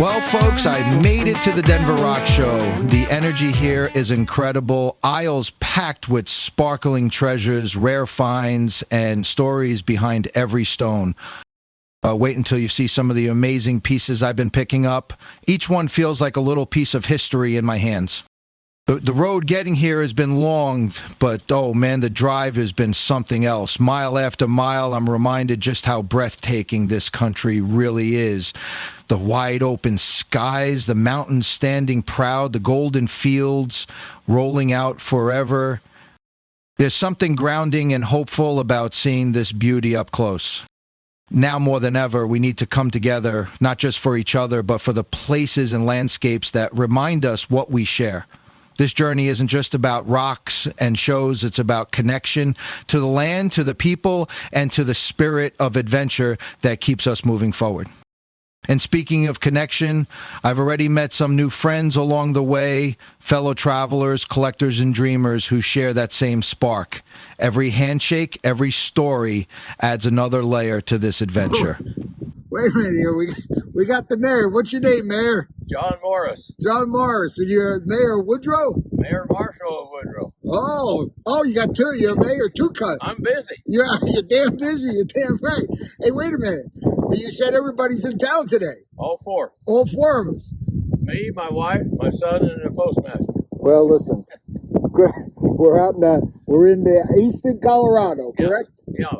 Well, folks, I made it to the Denver Rock Show. The energy here is incredible. Aisles packed with sparkling treasures, rare finds, and stories behind every stone. Wait until you see some of the amazing pieces I've been picking up. Each one feels like a little piece of history in my hands. The road getting here has been long, but oh man, the drive has been something else. Mile after mile, I'm reminded just how breathtaking this country really is. The wide open skies, the mountains standing proud, the golden fields rolling out forever. There's something grounding and hopeful about seeing this beauty up close. Now more than ever, we need to come together, not just for each other, but for the places and landscapes that remind us what we share. This journey isn't just about rocks and shows, it's about connection to the land, to the people, and to the spirit of adventure that keeps us moving forward. And speaking of connection, I've already met some new friends along the way, fellow travelers, collectors, and dreamers who share that same spark. Every handshake, every story adds another layer to this adventure. Wait a minute here. We got the mayor. What's your name, Mayor? John Morris. John Morris. And you're Mayor Woodrow? Mayor Marshall of Woodrow. Oh, you got two. You're Mayor Two-Cut. I'm busy. You're damn busy. You're damn right. Hey, wait a minute. You said everybody's in town today. All four. All four of us. Me, my wife, my son, and the postmaster. Well, listen. We're in the eastern Colorado, correct? Yeah.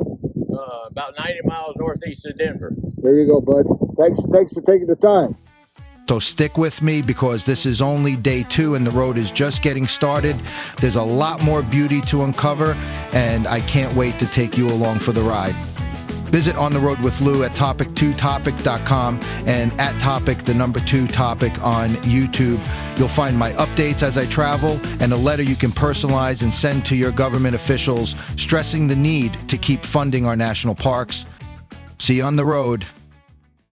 About 90 miles northeast of Denver. There you go, bud. Thanks for taking the time. So stick with me because this is only day 2 and the road is just getting started. There's a lot more beauty to uncover, and I can't wait to take you along for the ride. Visit On the Road with Lou at topic2topic.com and at topic2topic on YouTube. You'll find my updates as I travel and a letter you can personalize and send to your government officials stressing the need to keep funding our national parks. See you on the road.